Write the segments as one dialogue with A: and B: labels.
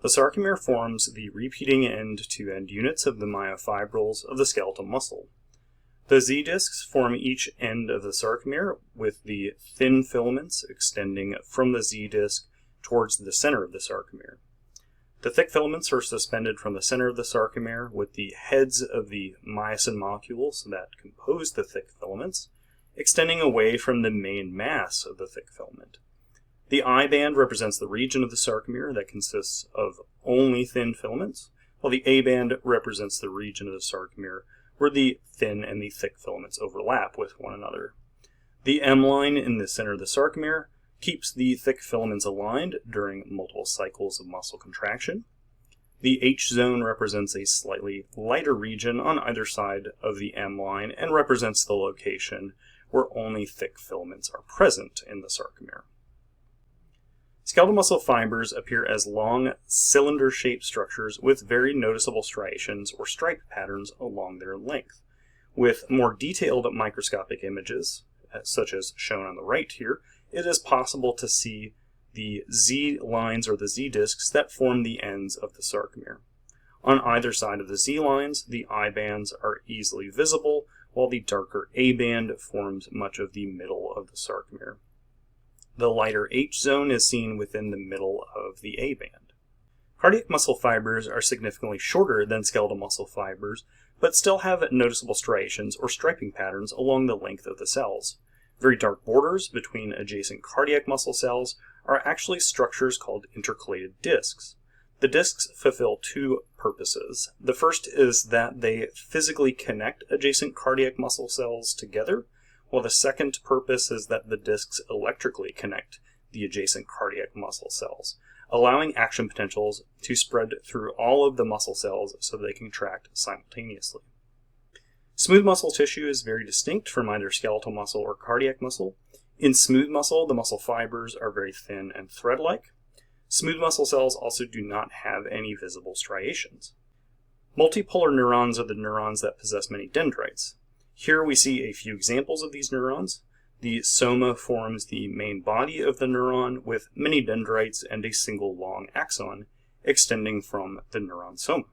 A: The sarcomere forms the repeating end-to-end units of the myofibrils of the skeletal muscle. The Z-discs form each end of the sarcomere, with the thin filaments extending from the Z-disc towards the center of the sarcomere. The thick filaments are suspended from the center of the sarcomere, with the heads of the myosin molecules that compose the thick filaments extending away from the main mass of the thick filament. The I-band represents the region of the sarcomere that consists of only thin filaments, while the A-band represents the region of the sarcomere where the thin and the thick filaments overlap with one another. The M-line in the center of the sarcomere keeps the thick filaments aligned during multiple cycles of muscle contraction. The H-zone represents a slightly lighter region on either side of the M-line and represents the location where only thick filaments are present in the sarcomere. Skeletal muscle fibers appear as long, cylinder-shaped structures with very noticeable striations or stripe patterns along their length. With more detailed microscopic images, such as shown on the right here, it is possible to see the Z lines or the Z discs that form the ends of the sarcomere. On either side of the Z lines, the I bands are easily visible, while the darker A band forms much of the middle of the sarcomere. The lighter H zone is seen within the middle of the A band. Cardiac muscle fibers are significantly shorter than skeletal muscle fibers, but still have noticeable striations or striping patterns along the length of the cells. Very dark borders between adjacent cardiac muscle cells are actually structures called intercalated discs. The discs fulfill two purposes. The first is that they physically connect adjacent cardiac muscle cells together, while the second purpose is that the discs electrically connect the adjacent cardiac muscle cells, allowing action potentials to spread through all of the muscle cells so they can contract simultaneously. Smooth muscle tissue is very distinct from either skeletal muscle or cardiac muscle. In smooth muscle, the muscle fibers are very thin and thread-like. Smooth muscle cells also do not have any visible striations. Multipolar neurons are the neurons that possess many dendrites. Here we see a few examples of these neurons. The soma forms the main body of the neuron with many dendrites and a single long axon extending from the neuron soma.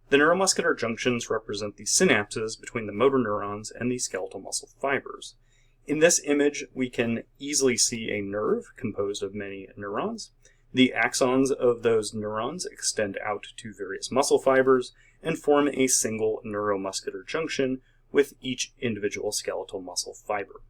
A: The neuromuscular junctions represent the synapses between the motor neurons and the skeletal muscle fibers. In this image, we can easily see a nerve composed of many neurons. The axons of those neurons extend out to various muscle fibers and form a single neuromuscular junction with each individual skeletal muscle fiber.